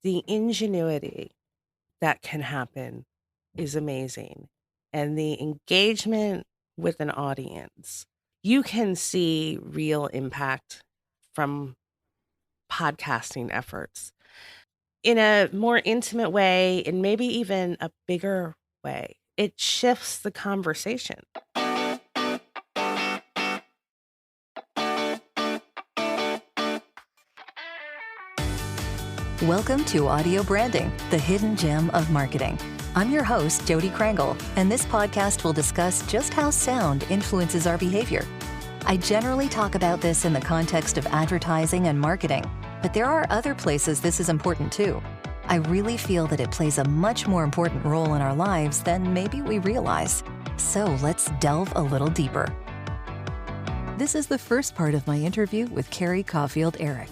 the ingenuity that can happen is amazing. And the engagement with an audience, you can see real impact from podcasting efforts in a more intimate way and maybe even a bigger way. It shifts the conversation. Welcome to Audio Branding, the hidden gem of marketing. I'm your host, Jody Krangle, and this podcast will discuss just how sound influences our behavior. I generally talk about this in the context of advertising and marketing, but there are other places this is important too. I really feel that it plays a much more important role in our lives than maybe we realize. So let's delve a little deeper. This is the first part of my interview with Carrie Caulfield Arick.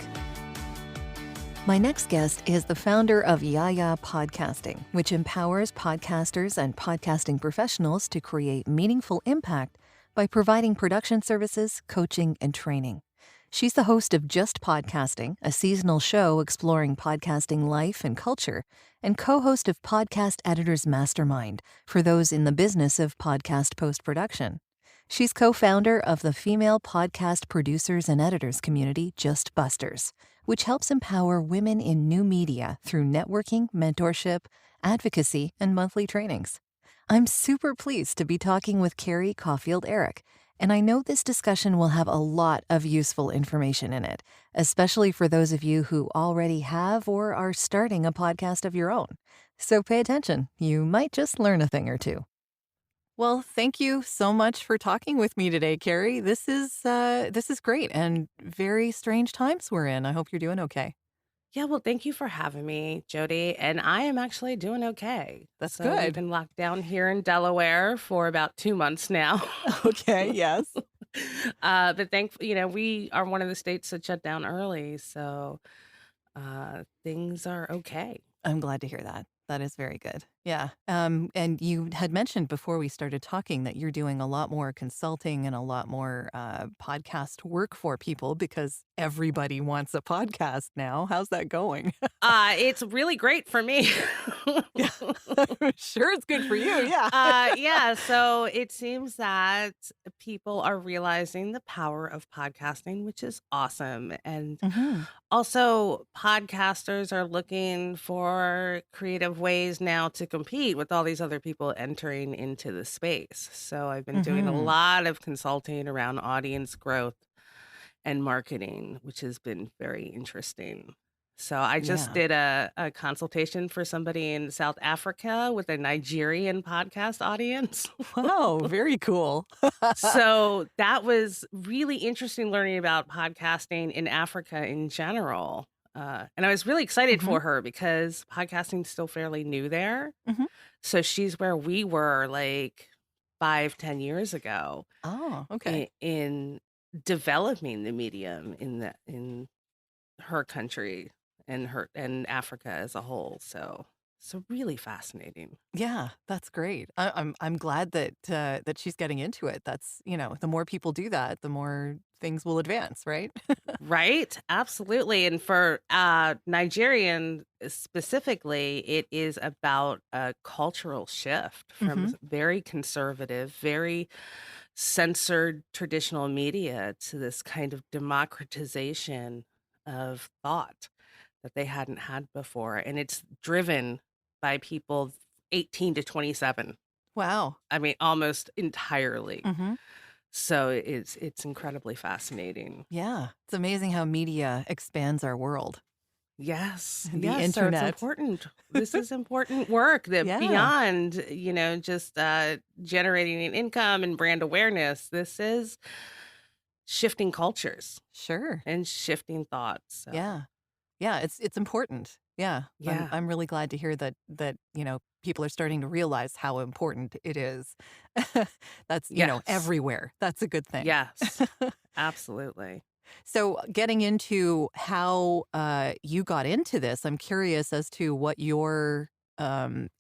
My next guest is the founder of YaYa Podcasting, which empowers podcasters and podcasting professionals to create meaningful impact by providing production services, coaching, and training. She's the host of Just Podcasting, a seasonal show exploring podcasting life and culture, and co-host of Podcast Editors Mastermind for those in the business of podcast post-production. She's co-founder of the female podcast producers and editors community, Just Busters, which helps empower women in new media through networking, mentorship, advocacy, and monthly trainings. I'm super pleased to be talking with Carrie Caulfield Arick, and I know this discussion will have a lot of useful information in it, especially for those of you who already have or are starting a podcast of your own. So pay attention. You might just learn a thing or two. Well, thank you so much for talking with me today, Carrie. This is great and very strange times we're in. I hope you're doing okay. Yeah, well, thank you for having me, Jody. And I am actually doing okay. That's So we've good. been locked down here in Delaware for about 2 months now. Okay, yes. But we are one of the states that shut down early. So things are okay. I'm glad to hear that. That is very good. Yeah. And you had mentioned before we started talking that you're doing a lot more consulting and a lot more podcast work for people because everybody wants a podcast now. How's that going? It's really great for me. Yeah. I'm sure it's good for you. Yeah. Yeah, so it seems that people are realizing the power of podcasting, which is awesome. And hmm also, podcasters are looking for creative ways now to compete with all these other people entering into the space. So I've been doing a hmm lot of consulting around audience growth and marketing, which has been very interesting. So I just Yeah. did a consultation for somebody in South Africa with a Nigerian podcast audience. Wow. Very cool. So that was really interesting learning about podcasting in Africa in general. And I was really excited hmm for her because podcasting's still fairly new there. hmm So she's where we were like 5, 10 years ago Oh, okay. in developing the medium in her country and Africa as a whole. So really fascinating. Yeah, that's great. I'm glad that that she's getting into it. That's, the more people do that, the more things will advance, right? Right? Absolutely. And for Nigerian specifically, it is about a cultural shift from hmm very conservative, very censored traditional media to this kind of democratization of thought that they hadn't had before. And it's driven by people 18 to 27. Wow. I mean, almost entirely. hmm So it's incredibly fascinating. Yeah, it's amazing how media expands our world. Yes, The yes, so it's internet. important. This is important work that Yeah, beyond, just, generating an income and brand awareness, this is shifting cultures sure. and shifting thoughts, so Yeah. Yeah, it's important. Yeah. I'm yeah. I'm really glad to hear that, people are starting to realize how important it is. That's, Yes, everywhere. That's a good thing. yes, absolutely. So, getting into how you got into this, I'm curious as to what your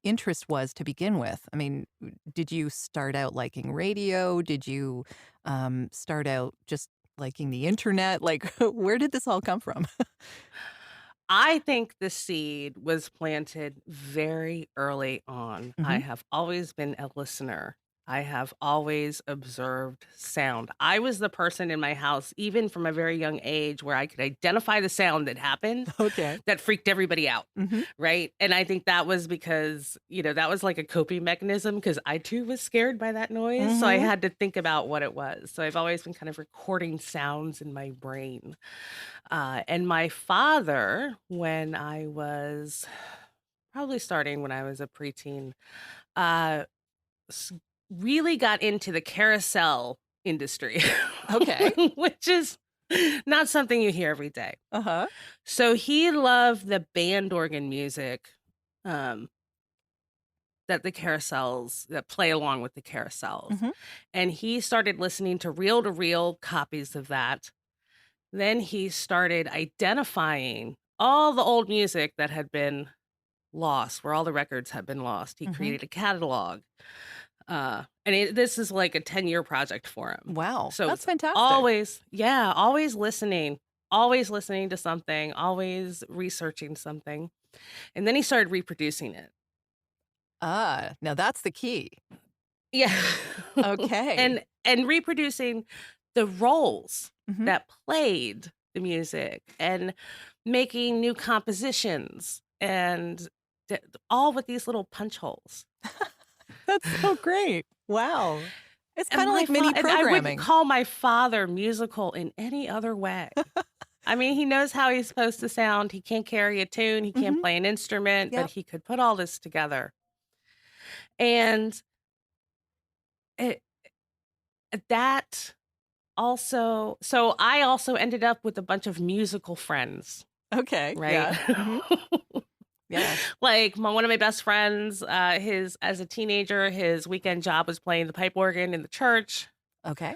interest was to begin with. I mean, did you start out liking radio? Did you start out just liking the internet? Like, where did this all come from? I think the seed was planted very early on. I Mhm. have always been a listener. I have always observed sound. I was the person in my house, even from a very young age, where I could identify the sound that happened Okay. that freaked everybody out, Mhm. right? And I think that was because, that was like a coping mechanism because I too was scared by that noise. So I Mhm. had to think about what it was. So I've always been kind of recording sounds in my brain. And my father, when I was probably starting when I was a preteen, uh, s- really got into the carousel industry, Okay. which is not something you hear every day. Uh-huh. So he loved the band organ music um, that the carousels that play along with the carousels. Mhm. And he started listening to reel copies of that. Then he started identifying all the old music that had been lost, where all the records had been lost. He Mhm. created a catalog. This is like a 10-year project for him. Wow, So that's it's fantastic. always listening to something, always researching something. And then he started reproducing it. Now that's the key. Yeah. Okay. And reproducing the roles Mhm. that played the music and making new compositions and all with these little punch holes. That's so great. Wow. It's And kinda like mini I wouldn't programming. call my father musical in any other way. I mean, he knows how he's supposed to sound. He can't carry a tune, he can't Mhm. play an instrument, but Yep. he could put all this together. And it that also so I also ended up with a bunch of musical friends, Okay. right? Yeah. Mhm. Yeah. Like one of my best friends, his as a teenager, his weekend job was playing the pipe organ in the church. Okay.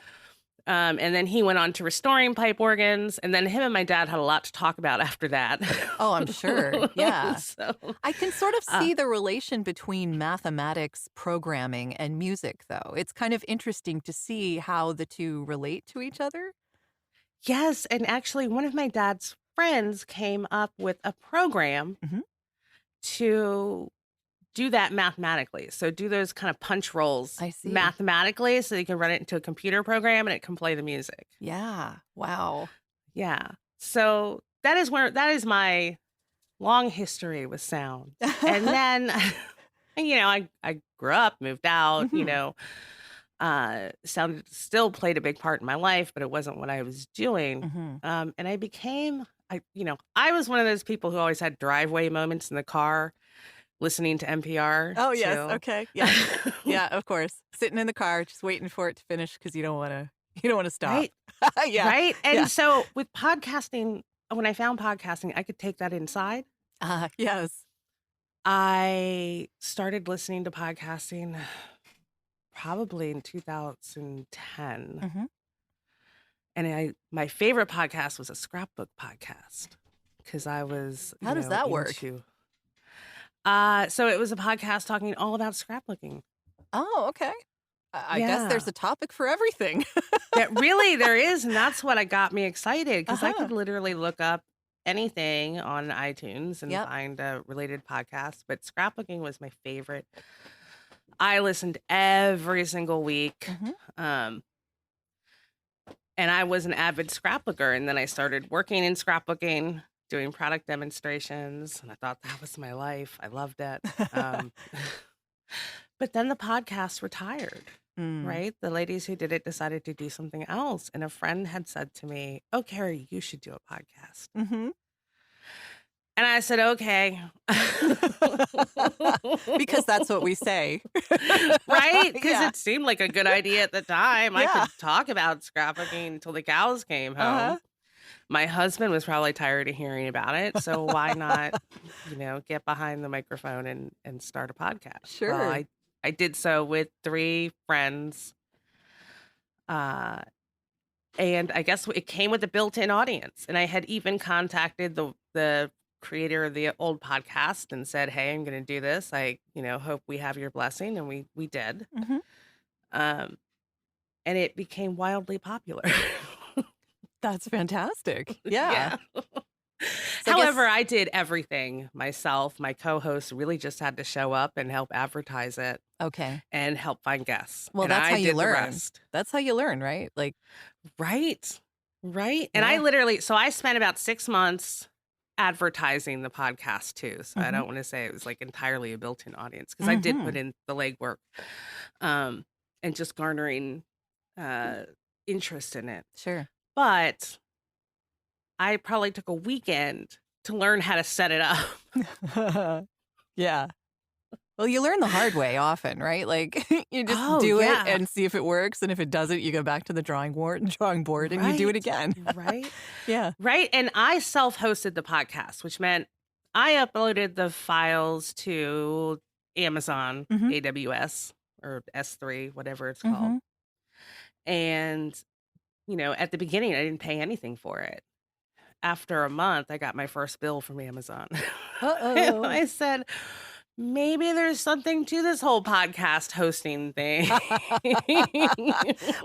And then he went on to restoring pipe organs, and then him and my dad had a lot to talk about after that. Oh, I'm sure. Yeah. So, I can sort of uh, see the relation between mathematics, programming, and music, though. It's kind of interesting to see how the two relate to each other. yes, and actually, one of my dad's friends came up with a program Mhm. to do that mathematically. So do those kind of punch rolls I see. mathematically, so you can run it into a computer program and it can play the music. Yeah. Wow. Yeah. So that is my long history with sound. And then, I grew up, moved out, Mhm. sound still played a big part in my life, but it wasn't what I was doing. Mhm. And I was one of those people who always had driveway moments in the car listening to NPR Oh, yes. too. Okay. Yeah. Yeah, of course. Sitting in the car, just waiting for it to finish because you don't wanna stop. Right. Yeah. Right. Yeah. And so with podcasting, when I found podcasting, I could take that inside. Yes. I started listening to podcasting probably in 2010. Mhm. And my favorite podcast was a scrapbook podcast because I was, How does that work? into so it was a podcast talking all about scrapbooking. Oh, okay. I guess there's Yeah. a topic for everything. There is, and that's what got me excited because I Uh-huh. could literally look up anything on iTunes and Yep. find a related podcast, but scrapbooking was my favorite. I listened every single week. Mhm. Um, and I was an avid scrapbooker, and then I started working in scrapbooking, doing product demonstrations, and I thought that was my life. I loved it. Um, but then the podcast retired. Mm. Right? The ladies who did it decided to do something else. And a friend had said to me, "Oh, Carrie, you should do a podcast." Mhm. And I said, "Okay." Because that's what we say. Right? Because Yeah. it seemed like a good idea at the time. I Yeah. could talk about scrapbooking until the cows came Uh-huh. home. My husband was probably tired of hearing about it. So why not, get behind the microphone and start a podcast? Well, Sure. I did so with 3 friends. Uh And I guess it came with a built-in audience, and I had even contacted the creator of the old podcast and said, "Hey, I'm gonna do this. I, hope we have your blessing," and we did. Mhm. Um, and it became wildly popular. That's fantastic. Yeah. Yeah. So I guess, However, I did everything myself. My co-host really just had to show up and help advertise it okay. and help find guests. Well, And that's how I you did the learn. rest. That's how you learn, right? Like, Right. Right. And yeah. so I spent about 6 months advertising the podcast too. So I Mm-hmm. don't want to say it was like entirely a built-in audience because I did Mm-hmm. put in the legwork, um, and just garnering interest in it. Sure. But I probably took a weekend to learn how to set it up. Yeah. Well, you learn the hard way often, right? Like you just Oh, do it yeah. and see if it works. And if it doesn't, you go back to the drawing board and you do it Right. again. Right. Yeah. Right. And I self-hosted the podcast, which meant I uploaded the files to Amazon, Mm-hmm. AWS, or S3, whatever it's called. Mm-hmm. And, at the beginning, I didn't pay anything for it. After a month, I got my first bill from Amazon. And Uh-oh. I said, maybe there's something to this whole podcast hosting thing.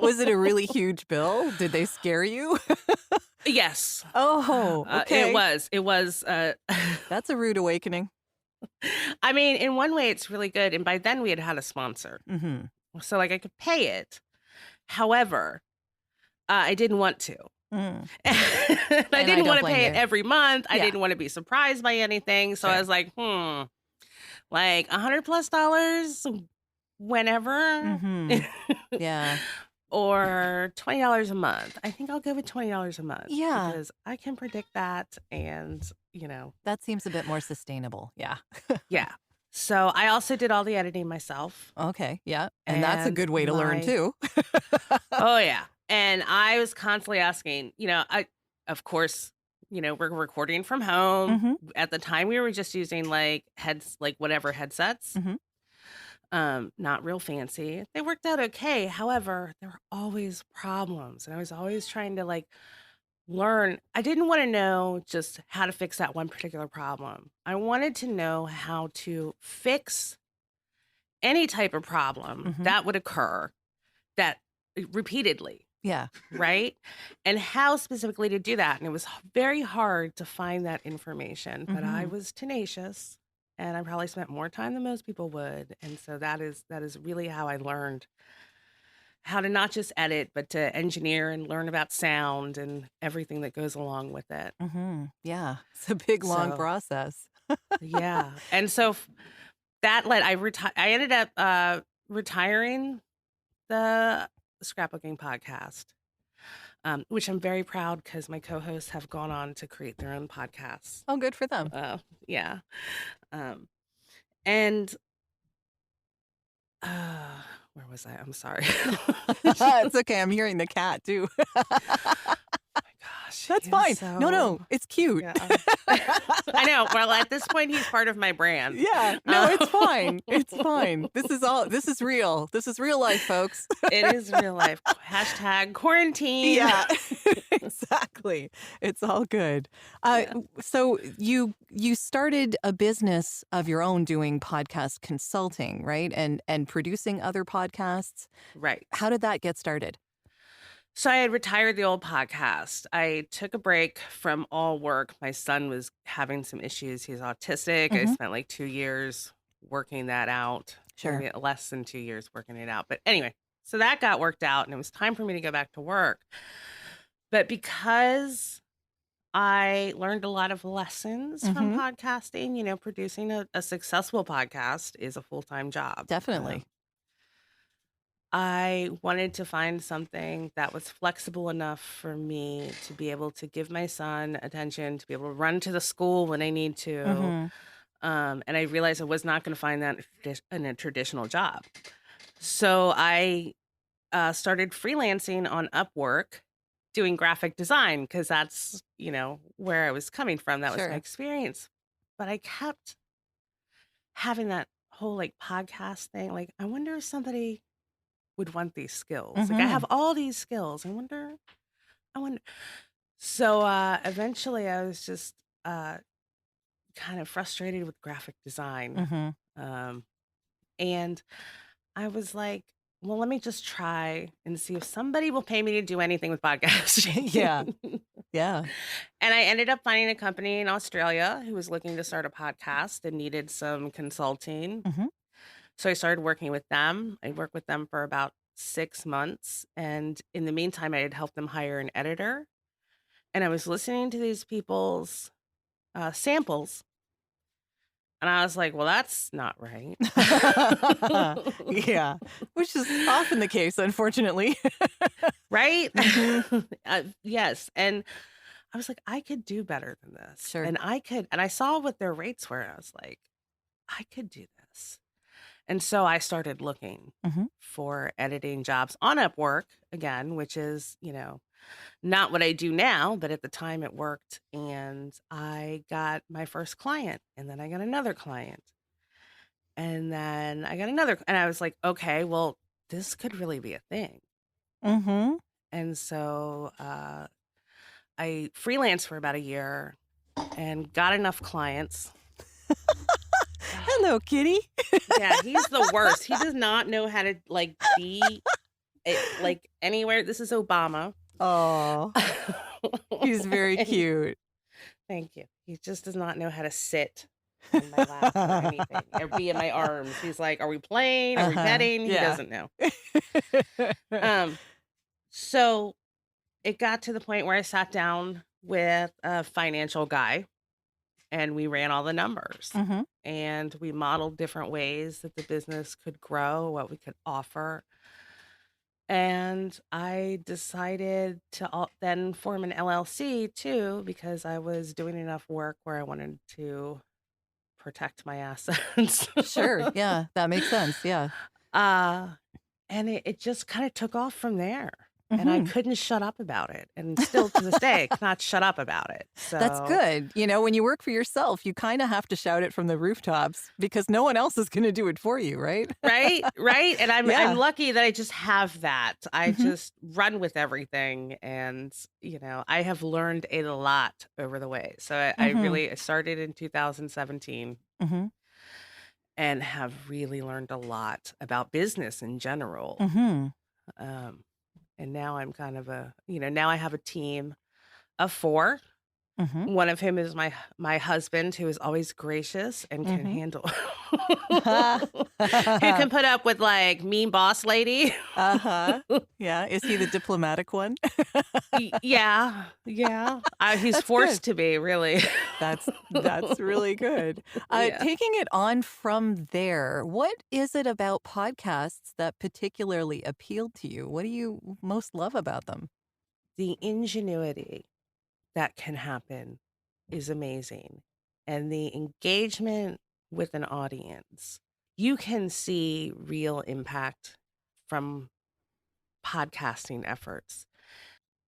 Was it a really huge bill? Did they scare you? Yes. Oh, okay. It was. That's a rude awakening. I mean, in one way, it's really good. And by then, we had a sponsor. Mm-hmm. So, I could pay it. However, I didn't want to. Mm. I I didn't don't want to blame pay you. it every month. I Yeah. didn't want to be surprised by anything. So I Sure. was like, like $100+ whenever, Mm-hmm. Yeah. or $20 a month. I think I'll go with $20 a month. Yeah. Because I can predict that, and That seems a bit more sustainable. Yeah. yeah. So I also did all the editing myself. Okay. Yeah. And that's a And good way to learn too. Oh yeah. And I was constantly asking, of course, we're recording from home. Mm-hmm. At the time we were just using like whatever headsets. Mm-hmm. Not real fancy. They worked out okay. However, there were always problems. And I was always trying to learn. I didn't want to know just how to fix that one particular problem. I wanted to know how to fix any type of problem Mm-hmm. that would occur that repeatedly, Yeah. right? And how specifically to do that. And it was very hard to find that information, but I Mhm. was tenacious, and I probably spent more time than most people would. And so that is really how I learned how to not just edit, but to engineer and learn about sound and everything that goes along with it. Mm-hmm. Yeah. It's a big, long So, process. yeah. And so that led, I ended up retiring the scrapbooking podcast, which I'm very proud because my co-hosts have gone on to create their own podcasts. Oh, good for them. Yeah. And where was I? I'm sorry. It's okay. I'm hearing the cat too. Gosh, That's he fine. is No, it's cute. Yeah. I know. Well, at this point, he's part of my brand. Yeah. No, it's fine. It's fine. This is real. This is real life, folks. It is real life. Hashtag quarantine. Yeah, exactly. It's all good. So you started a business of your own doing podcast consulting, right? And producing other podcasts. Right. How did that get started? So I had retired the old podcast. I took a break from all work. My son was having some issues. He's autistic. I Mhm. spent like 2 years working that out. Sure. Maybe less than 2 years working it out. But anyway, so that got worked out, and it was time for me to go back to work. But because I learned a lot of lessons from Mhm. podcasting, producing a successful podcast is a full-time job. Definitely. I wanted to find something that was flexible enough for me to be able to give my son attention, to be able to run to the school when I need to. Mhm. And I realized I was not going to find that in a traditional job. So I started freelancing on Upwork, doing graphic design, because that's, where I was coming from. That was my Sure. experience. But I kept having that whole podcast thing. I wonder if somebody would want these skills. I Mhm. have all these skills. I wonder. So eventually I was just kind of frustrated with graphic design. Mhm. And I was like, well, let me just try and see if somebody will pay me to do anything with podcasting. Yeah. Yeah. And I ended up finding a company in Australia who was looking to start a podcast and needed some consulting. Hmm. So I started working with them. I worked with them for about 6 months. And in the meantime, I had helped them hire an editor. And I was listening to these people's samples. And I was like, well, that's not right. Yeah. Which is often the case, unfortunately. Right? Mhm. Yes. And I was like, I could do better than this. Sure. And I saw what their rates were. I was like, I could do this. And so I started looking Mhm. for editing jobs on Upwork again, which is, not what I do now, but at the time it worked. And I got my first client, and then I got another client, and then I got another. And I was like, okay, well, this could really be a thing. Mhm. And so I freelanced for about a year and got enough clients. Hello, kitty. Yeah, he's the worst. He does not know how to be anywhere. This is Obama. Oh, he's very And cute. thank you. He just does not know how to sit in my lap or anything or be in my arms. He's like, are we playing? Are we petting? He Yeah. doesn't know. So it got to the point where I sat down with a financial guy and we ran all the numbers. Mhm. And we modeled different ways that the business could grow, what we could offer. And I decided to then form an LLC too, because I was doing enough work where I wanted to protect my assets. Sure. Yeah, that makes sense. Yeah. uh, and it just kind of took off from there. And I Mhm. couldn't shut up about it. And still to this day, I cannot shut up about it. That's So good. When you work for yourself, you kind of have to shout it from the rooftops because no one else is going to do it for you, right? right. And I'm Yeah. lucky that I just have that. I Mhm. just run with everything, and I have learned a lot over the way. So I started in 2017 Mhm. and have really learned a lot about business in general. Mhm. Um, and now I'm kind of now I have a team of 4. Mhm. One of him is my husband, who is always gracious and can Mhm. handle who can put up with mean boss lady. Uh-huh. Yeah. Is he the diplomatic one? Yeah. He's That's forced good. to be, really. That's really good. Yeah. Taking it on from there, what is it about podcasts that particularly appealed to you? What do you most love about them? The ingenuity that can happen is amazing. And the engagement with an audience. You can see real impact from podcasting efforts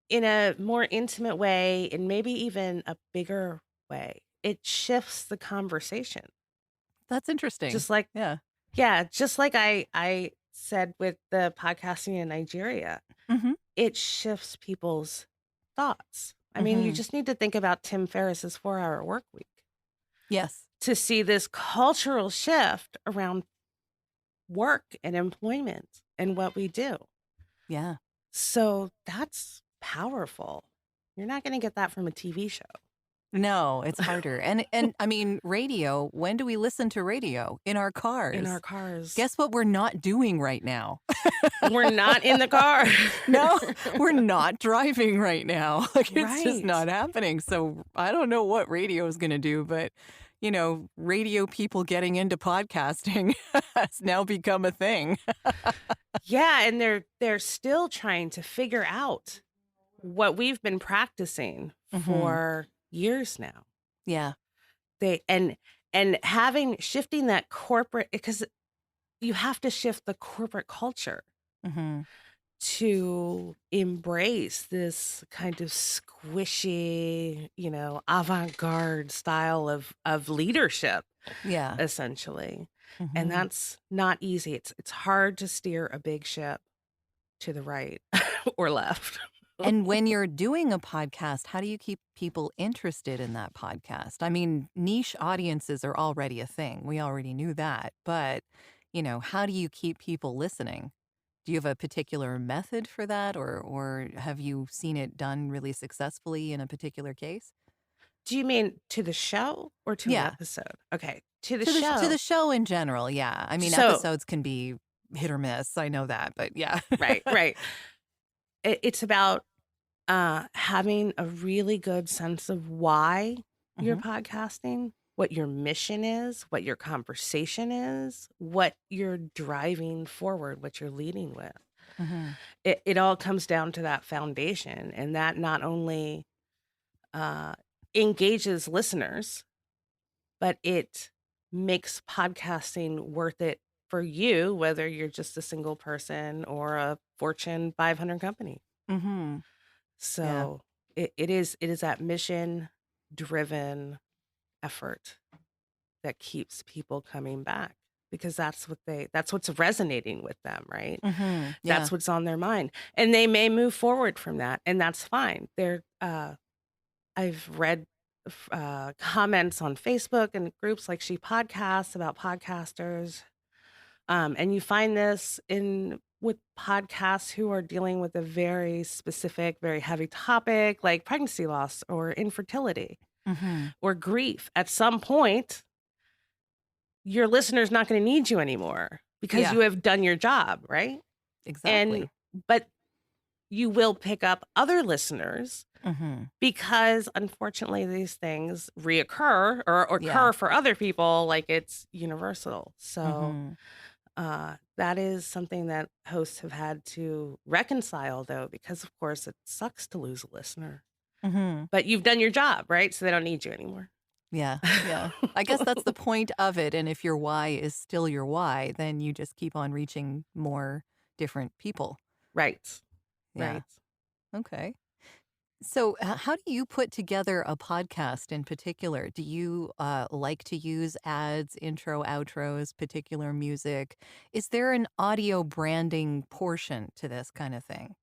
in a more intimate way and maybe even a bigger way. It shifts the conversation. That's interesting. Just like, Yeah. just like I said with the podcasting in Nigeria, Mhm. it shifts people's thoughts. I mean, you Mhm. just need to think about Tim Ferriss's 4-Hour Work Week Yes. to see this cultural shift around work and employment and what we do. Yeah. So that's powerful. You're not going to get that from a TV show. No, it's harder. And I mean, radio, when do we listen to radio? In our cars. In our cars. Guess what we're not doing right now? We're not in the car. No, we're not driving right now. It's just Right. not happening. So I don't know what radio is going to do, but radio people getting into podcasting has now become a thing. Yeah, and they're still trying to figure out what we've been practicing for years now. Yeah. They and shifting that corporate, because you have to shift the corporate culture Mm-hmm. to embrace this kind of squishy, avant-garde style of leadership, Yeah. essentially. Mhm. And that's not easy. It's hard to steer a big ship to the right or left. And when you're doing a podcast, how do you keep people interested in that podcast? I mean, niche audiences are already a thing. We already knew that. But, how do you keep people listening? Do you have a particular method for that, or have you seen it done really successfully in a particular case? Do you mean to the show or to an Yeah, episode? Okay, to the to the show. show in general. Yeah, I mean So, episodes can be hit or miss. I know that, but yeah. right, right. It's about having a really good sense of why you're Hmm. podcasting, what your mission is, what your conversation is, what you're driving forward, what you're leading with. Hmm. It all comes down to that foundation, and that not only uh, engages listeners, but it makes podcasting worth it for you, whether you're just a single person or a Fortune 500 company. Hmm. Yeah. So it is that mission driven effort that keeps people coming back, because that's what's resonating with them, right? Hmm. Yeah. That's what's on their mind. And they may move forward from that, and that's fine. I've read comments on Facebook and groups like She Podcasts about podcasters. And you find this in with podcasts who are dealing with a very specific, very heavy topic like pregnancy loss or infertility Hmm. or grief. At some point, your listener's not going to need you anymore because Yeah. you have done your job, right? And Exactly. but you will pick up other listeners Hmm. because unfortunately these things reoccur or Yeah. occur for other people, like it's universal. So Hmm. that is something that hosts have had to reconcile, though, because of course it sucks to lose a listener, Hmm. but you've done your job, right? So they don't need you anymore. Yeah. Yeah. I guess that's the point of it. And if your why is still your why, then you just keep on reaching more different people. Right. Yeah. Right. Okay. So, how do you put together a podcast in particular? Do you like to use ads, intro, outros, particular music? Is there an audio branding portion to this kind of thing?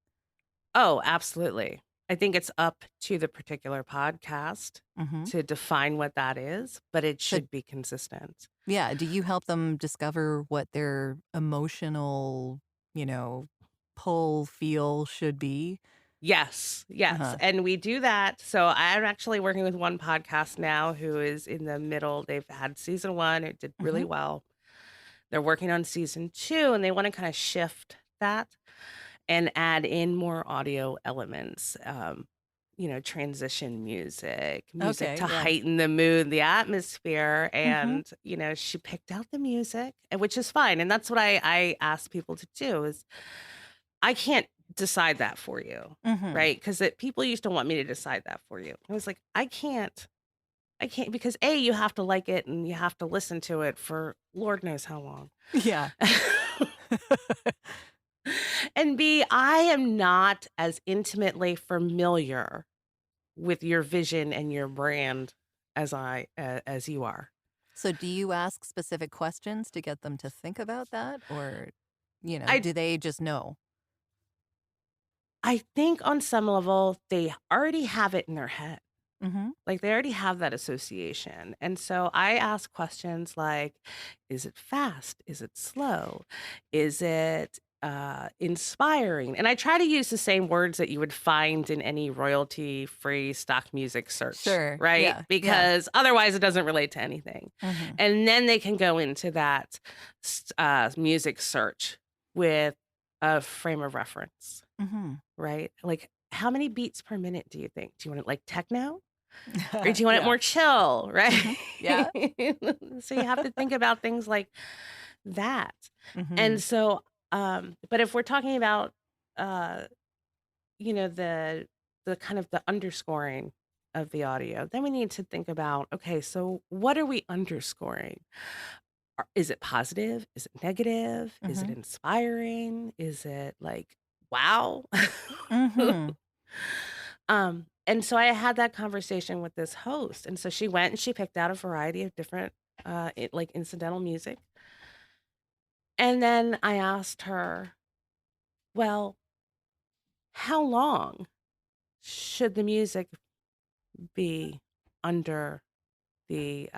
Oh, absolutely. I think it's up to the particular podcast Hmm. to define what that is, but it So, should be consistent. yeah, do you help them discover what their emotional, you know, pull feel should be? Yes, Uh yes. huh. And we do that. So I'm actually working with one podcast now who is in the middle. They've had season one, it did Hmm. really well. They're working on season two, and they want to kind of shift that and add in more audio elements. Transition music Okay. to Yeah. heighten the mood, the atmosphere. Hmm. And, she picked out the music, which is fine. And that's what I ask people to do is I can't decide that for you. Hmm. Right. Because people used to want me to decide that for you. I was like, I can't because A, you have to like it and you have to listen to it for Lord knows how long. Yeah. And B, I am not as intimately familiar with your vision and your brand as you are. So do you ask specific questions to get them to think about that? Or, I do they just know? I think on some level they already have it in their head. Hmm. Like they already have that association. And so I ask questions like, is it fast? Is it slow? Is it inspiring? And I try to use the same words that you would find in any royalty free stock music search, Sure. right? Yeah. Yeah. Because otherwise it doesn't relate to anything. Hmm. And then they can go into that music search with a frame of reference, Hmm. right? Like, how many beats per minute do you think? Do you want it like techno? Or do you want it Yeah. more chill, right? Hmm. Yeah. So you have to think about things like that. Hmm. And so, but if we're talking about, uh, the kind of the underscoring of the audio, then we need to think about, okay, so what are we underscoring? Is it positive? Is it negative? Is it Hmm. inspiring? Is it like, wow? Hmm. And so I had that conversation with this host. And so she went and she picked out a variety of different like incidental music. And then I asked her, well, how long should the music be under the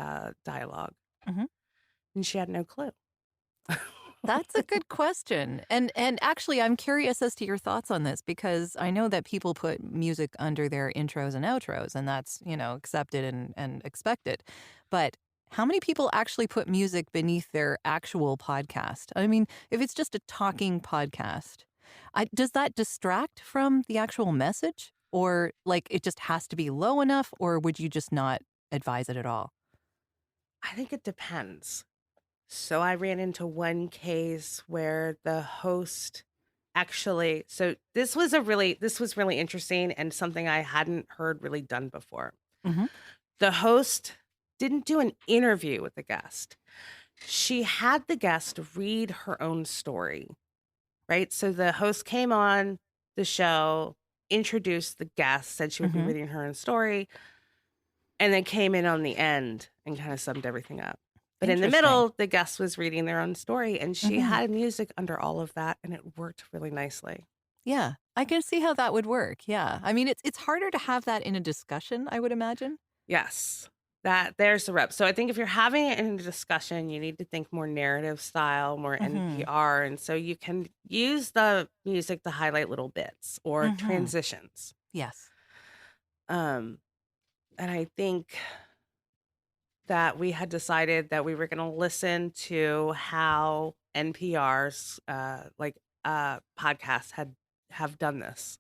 dialogue? Hmm. And she had no clue. That's a good question. And actually, I'm curious as to your thoughts on this because I know that people put music under their intros and outros, and that's, accepted and expected. But how many people actually put music beneath their actual podcast? I mean, if it's just a talking podcast, does that distract from the actual message? Or like it just has to be low enough, or would you just not advise it at all? I think it depends. So I ran into one case where the host so this was really interesting and something I hadn't heard really done before. Mm-hmm. The host didn't do an interview with the guest. She had the guest read her own story, right? So the host came on the show, introduced the guest, said she would be Mm-hmm. reading her own story, and then came in on the end and kind of summed everything up. But in the middle, the guest was reading their own story, and she had music under all of that, and it worked really nicely. Yeah, I can see how that would work. Yeah. I mean, it's harder to have that in a discussion, I would imagine. Yes, there's the rep. So I think if you're having it in a discussion, you need to think more narrative style, more NPR. And so you can use the music to highlight little bits or transitions. Yes. And I think that we had decided that we were going to listen to how NPR's podcasts have done this.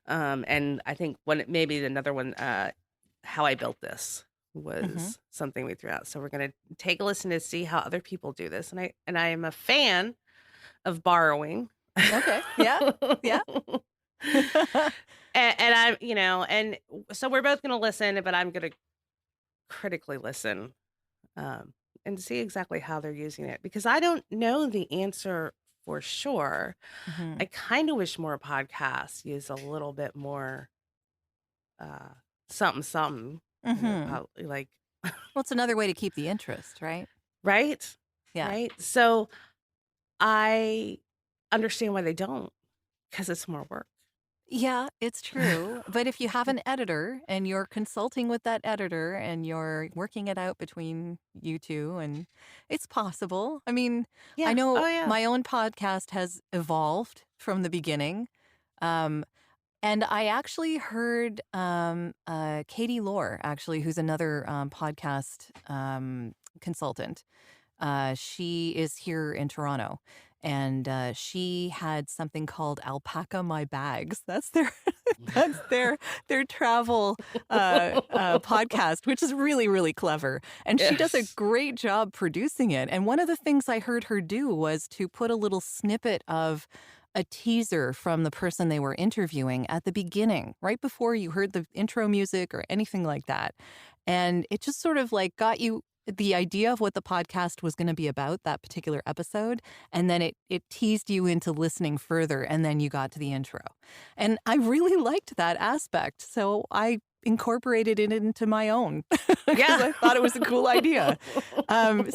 And I think maybe another one, How I Built This was something we threw out. So we're going to take a listen to see how other people do this. And I am a fan of borrowing. Okay. Yeah. Yeah. and I'm, and so we're both going to listen, but I'm going to critically listen and see exactly how they're using it, because I don't know the answer for sure. I kind of wish more podcasts use a little bit more something. Like, well, it's another way to keep the interest, right? Right? Yeah. Right. So I understand why they don't, because it's more work. Yeah, it's true. But if you have an editor and you're consulting with that editor and you're working it out between you two, and it's possible. I mean, I know my own podcast has evolved from the beginning. And I actually heard Katie Lohr, actually, who's another podcast consultant. She is here in Toronto. And she had something called Alpaca My Bags. That's their travel podcast, which is really, really clever. And she does a great job producing it. And one of the things I heard her do was to put a little snippet of a teaser from the person they were interviewing at the beginning, right before you heard the intro music or anything like that. And it just sort of like got you the idea of what the podcast was going to be about, that particular episode, and then it teased you into listening further, and then you got to the intro. And I really liked that aspect, so I incorporated it into my own. Yeah. I thought it was a cool idea.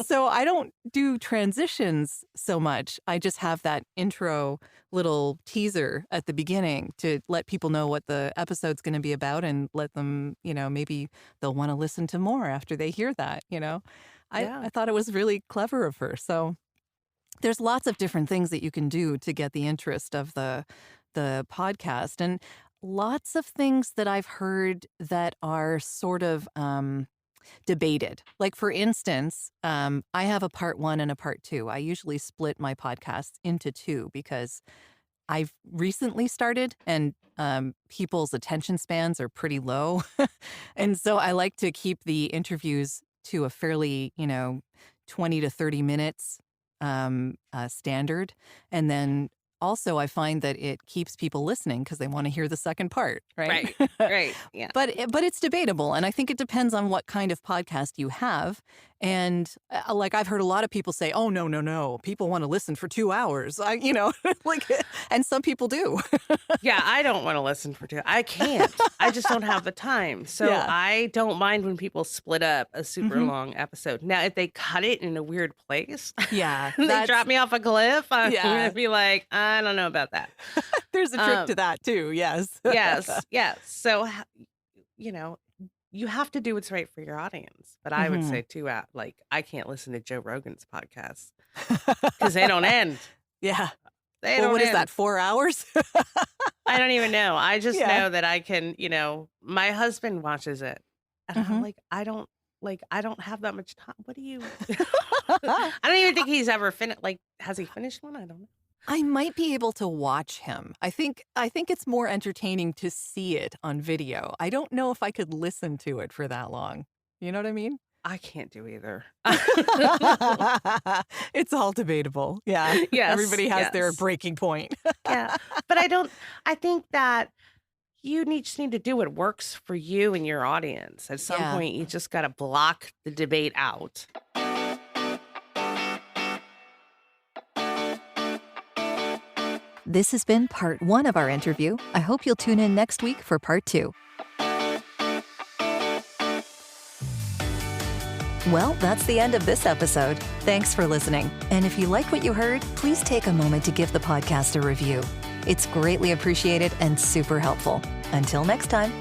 So I don't do transitions so much. I just have that intro little teaser at the beginning to let people know what the episode's going to be about and let them, maybe they'll want to listen to more after they hear that, I thought it was really clever of her. So there's lots of different things that you can do to get the interest of the podcast, and lots of things that I've heard that are sort of debated. Like, for instance, I have a part 1 and a part 2. I usually split my podcasts into 2 because I've recently started and people's attention spans are pretty low. And so I like to keep the interviews to a fairly, 20 to 30 minutes standard. And then also, I find that it keeps people listening because they want to hear the second part, right? Right, yeah. But it's debatable, and I think it depends on what kind of podcast you have. And like I've heard a lot of people say, "Oh, no, people want to listen for 2 hours." And some people do. Yeah, I don't want to listen for 2. I can't. I just don't have the time. So I don't mind when people split up a super long episode. Now, if they cut it in a weird place, they drop me off a cliff, I'm going to be like, I don't know about that. There's a trick to that too. Yes. Yes. So, you have to do what's right for your audience. But I would say too, like, I can't listen to Joe Rogan's podcast because they don't end. Yeah. They Well, don't what is end. that, 4 hours? I don't even know. I just Yeah. know that I can, my husband watches it. And I'm like, I don't have that much time. What do you I don't even think he's ever finished. Like, has he finished one? I don't know. I might be able to watch him. I think it's more entertaining to see it on video. I don't know if I could listen to it for that long. You know what I mean? I can't do either. It's all debatable. Yeah. Yes, Everybody has their yes. breaking point. Yeah. But I think that you just need to do what works for you and your audience. At some Yeah. point, you just got to block the debate out. This has been part 1 of our interview. I hope you'll tune in next week for part 2. Well, that's the end of this episode. Thanks for listening. And if you like what you heard, please take a moment to give the podcast a review. It's greatly appreciated and super helpful. Until next time.